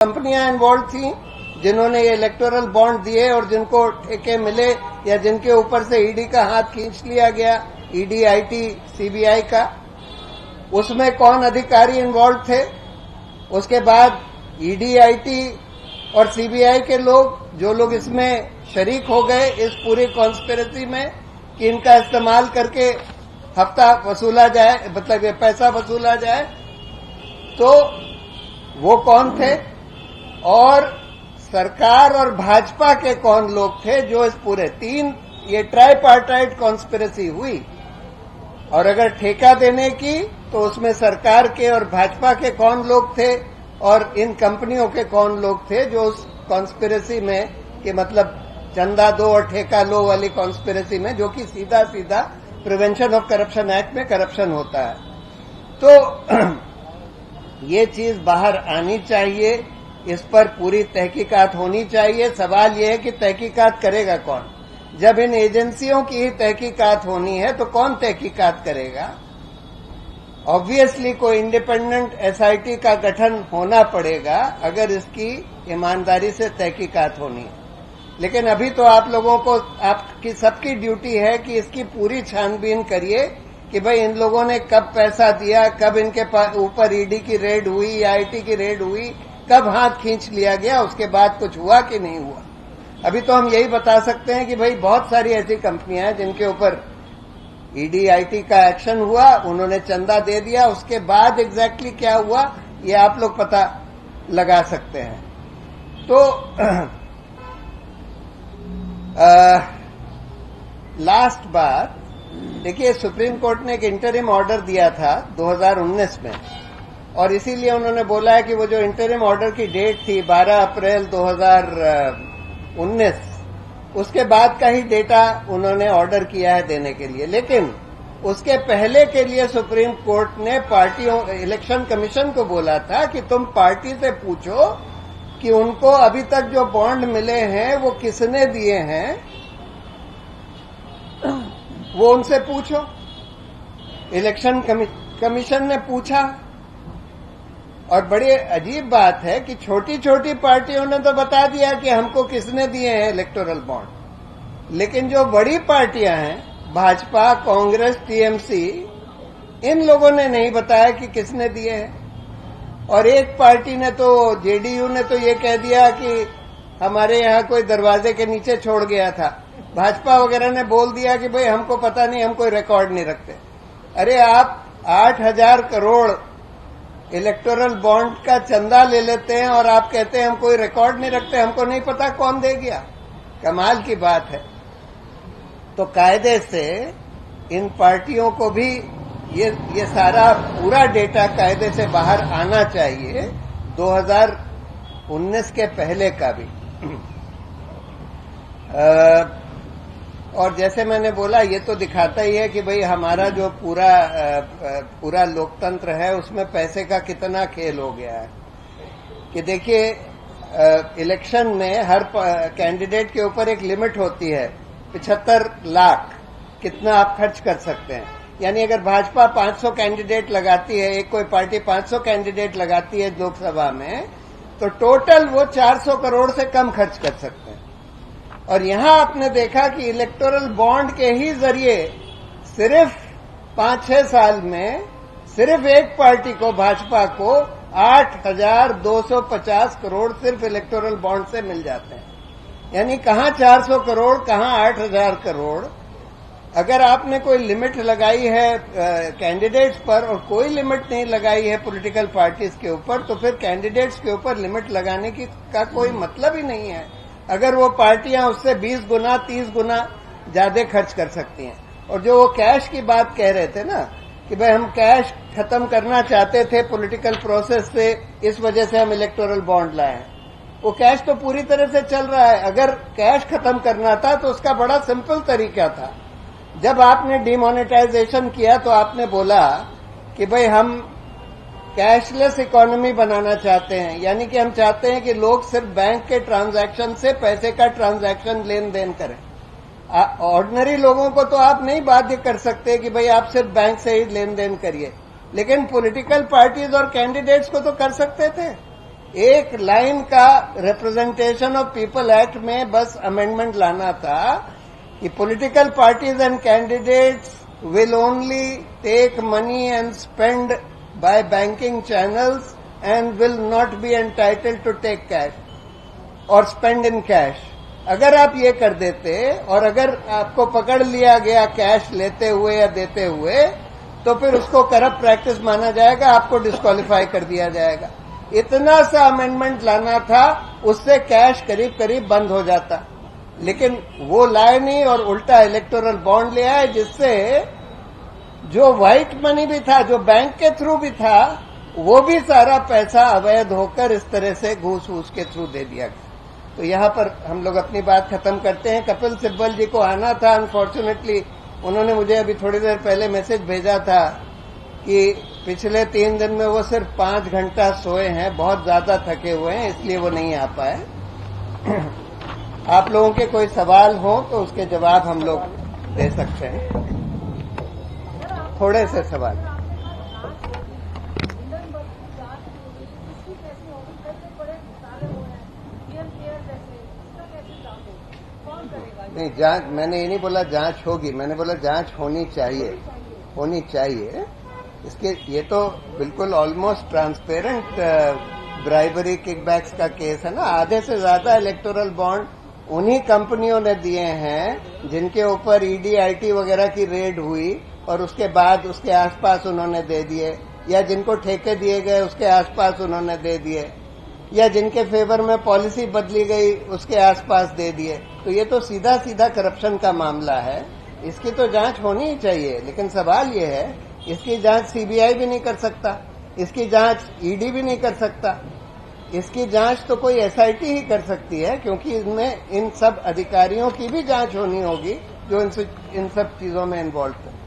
कंपनियां इन्वॉल्व थी जिन्होंने ये इलेक्टोरल बॉन्ड दिए और जिनको ठेके मिले या जिनके ऊपर से ईडी का हाथ खींच लिया गया, ईडी, आईटी, सीबीआई का, उसमें कौन अधिकारी इन्वॉल्व थे? उसके बाद ईडी, आईटी और सीबीआई के लोग, जो लोग इसमें शरीक हो गए इस पूरी कॉन्स्पिरेसी में कि इनका इस्तेमाल करके हफ्ता वसूला जाए, मतलब ये पैसा वसूला जाए, तो वो कौन थे? और सरकार और भाजपा के कौन लोग थे जो इस पूरे ये ट्राइपार्टाइट कॉन्स्पिरेसी हुई? और अगर ठेका देने की तो उसमें सरकार के और भाजपा के कौन लोग थे और इन कंपनियों के कौन लोग थे जो उस कॉन्स्पिरेसी में, कि मतलब चंदा दो और ठेका लो वाली कॉन्स्पिरेसी में, जो कि सीधा सीधा प्रिवेंशन ऑफ करप्शन एक्ट में करप्शन होता है। तो ये चीज बाहर आनी चाहिए, इस पर पूरी तहकीकात होनी चाहिए। सवाल ये है कि तहकीकात करेगा कौन? जब इन एजेंसियों की ही तहकीकात होनी है तो कौन तहकीकात करेगा? ऑब्वियसली कोई इंडिपेंडेंट एसआईटी का गठन होना पड़ेगा अगर इसकी ईमानदारी से तहकीकात होनी है। लेकिन अभी तो आप लोगों को, आपकी सबकी ड्यूटी है कि इसकी पूरी छानबीन करिए कि भाई इन लोगों ने कब पैसा दिया, कब इनके ऊपर ईडी की रेड हुई या आईटी की रेड हुई, कब हाथ खींच लिया गया, उसके बाद कुछ हुआ कि नहीं हुआ। अभी तो हम यही बता सकते हैं कि भाई बहुत सारी ऐसी कंपनियां हैं जिनके ऊपर ईडी, आईटी का एक्शन हुआ, उन्होंने चंदा दे दिया, उसके बाद एग्जैक्टली क्या हुआ ये आप लोग पता लगा सकते हैं। तो लास्ट बात देखिए, सुप्रीम कोर्ट ने एक इंटरिम ऑर्डर दिया था 2019 में, और इसीलिए उन्होंने बोला है कि वो जो इंटरिम ऑर्डर की डेट थी 12 अप्रैल 2019, उसके बाद का ही डेटा उन्होंने ऑर्डर किया है देने के लिए। लेकिन उसके पहले के लिए सुप्रीम कोर्ट ने पार्टियों, इलेक्शन कमीशन को बोला था कि तुम पार्टी से पूछो कि उनको अभी तक जो बॉन्ड मिले हैं वो किसने दिए हैं, वो उनसे पूछो। इलेक्शन कमीशन ने पूछा, और बड़ी अजीब बात है कि छोटी छोटी पार्टियों ने तो बता दिया कि हमको किसने दिए हैं इलेक्टोरल बॉन्ड, लेकिन जो बड़ी पार्टियां हैं, भाजपा, कांग्रेस, टीएमसी, इन लोगों ने नहीं बताया कि किसने दिए हैं। और एक पार्टी ने तो, जेडीयू ने तो ये कह दिया कि हमारे यहां कोई दरवाजे के नीचे छोड़ गया था। भाजपा वगैरह ने बोल दिया कि भाई हमको पता नहीं, हम कोई रिकॉर्ड नहीं रखते। अरे आप 8,000 करोड़ इलेक्टोरल बॉन्ड का चंदा ले लेते हैं और आप कहते हैं हम कोई रिकॉर्ड नहीं रखते, हमको नहीं पता कौन दे गया। कमाल की बात है। तो कायदे से इन पार्टियों को भी ये सारा पूरा डेटा कायदे से बाहर आना चाहिए, 2019 के पहले का भी। और जैसे मैंने बोला, ये तो दिखाता ही है कि भाई हमारा जो पूरा लोकतंत्र है उसमें पैसे का कितना खेल हो गया है। कि देखिए, इलेक्शन में हर कैंडिडेट के ऊपर एक लिमिट होती है, 75 लाख कितना आप खर्च कर सकते हैं। यानी अगर भाजपा 500 कैंडिडेट लगाती है, एक कोई पार्टी 500 कैंडिडेट लगाती है लोकसभा में, तो टोटल वो 400 करोड़ से कम खर्च कर सकते हैं। और यहां आपने देखा कि इलेक्टोरल बॉन्ड के ही जरिए सिर्फ 5-6 साल में सिर्फ एक पार्टी को, भाजपा को, 8,250 करोड़ सिर्फ इलेक्टोरल बॉन्ड से मिल जाते हैं। यानी कहां 400 करोड़, कहां 8,000 करोड़। अगर आपने कोई लिमिट लगाई है कैंडिडेट्स पर और कोई लिमिट नहीं लगाई है पॉलिटिकल पार्टीज के ऊपर, तो फिर कैंडिडेट्स के ऊपर लिमिट लगाने का कोई मतलब ही नहीं है, अगर वो पार्टियां उससे 20 गुना 30 गुना ज्यादा खर्च कर सकती हैं। और जो वो कैश की बात कह रहे थे ना कि भाई हम कैश खत्म करना चाहते थे पॉलिटिकल प्रोसेस से, इस वजह से हम इलेक्टोरल बॉन्ड लाए हैं, वो कैश तो पूरी तरह से चल रहा है। अगर कैश खत्म करना था तो उसका बड़ा सिंपल तरीका था। जब आपने डिमोनेटाइजेशन किया तो आपने बोला कि भाई हम कैशलेस इकोनॉमी बनाना चाहते हैं, यानी कि हम चाहते हैं कि लोग सिर्फ बैंक के ट्रांजैक्शन से पैसे का ट्रांजैक्शन लेन देन करें। ऑर्डिनरी लोगों को तो आप नहीं बाध्य कर सकते कि भाई आप सिर्फ बैंक से ही लेन देन करिए, लेकिन पॉलिटिकल पार्टीज और कैंडिडेट्स को तो कर सकते थे। एक लाइन का रिप्रेजेंटेशन ऑफ पीपल एक्ट में बस अमेंडमेंट लाना था कि political parties and candidates will only take money and spend by banking channels and will not be entitled to take cash or spend in cash. अगर आप ये कर देते और अगर आपको पकड़ लिया गया कैश लेते हुए या देते हुए तो फिर उसको करप्ट प्रैक्टिस माना जाएगा, आपको डिस्क्वालीफाई कर दिया जाएगा. इतना सा अमेंडमेंट लाना था, उससे कैश करीब करीब बंद हो जाता. लेकिन वो लाए नहीं और उल्टा इलेक्टोरल बॉन्ड ले आए, जिससे जो व्हाइट मनी भी था, जो बैंक के थ्रू भी था, वो भी सारा पैसा अवैध होकर इस तरह से घूस वूस के थ्रू दे दिया गया. तो यहां पर हम लोग अपनी बात खत्म करते हैं. कपिल सिब्बल जी को आना था, अनफॉर्चुनेटली उन्होंने मुझे अभी थोड़ी देर पहले मैसेज भेजा था कि पिछले 3 दिन में वो सिर्फ 5 घंटा सोए हैं, बहुत ज्यादा थके हुए हैं, इसलिए वो नहीं आ पाए. आप लोगों के कोई सवाल हो तो उसके जवाब हम लोग दे सकते हैं. थोड़े से सवाल. नहीं, जांच मैंने ये नहीं बोला जांच होगी, मैंने बोला जांच होनी चाहिए, होनी चाहिए. इसके ये तो बिल्कुल ऑलमोस्ट ट्रांसपेरेंट ब्राइबरी किकबैक्स का केस है ना. आधे से ज्यादा इलेक्टोरल बॉन्ड उन्हीं कंपनियों ने दिए हैं जिनके ऊपर ईडी आईटी वगैरह की रेड हुई और उसके बाद उसके आसपास उन्होंने दे दिए, या जिनको ठेके दिए गए उसके आसपास उन्होंने दे दिए, या जिनके फेवर में पॉलिसी बदली गई उसके आसपास दे दिए. तो ये तो सीधा सीधा करप्शन का मामला है. इसकी तो जांच होनी ही चाहिए. लेकिन सवाल ये है, इसकी जांच सीबीआई भी नहीं कर सकता, इसकी जांच ईडी भी नहीं कर सकता. इसकी जांच तो कोई एसआईटी ही कर सकती है, क्योंकि इसमें इन सब अधिकारियों की भी जांच होनी होगी जो इन सब चीजों में इन्वॉल्व है.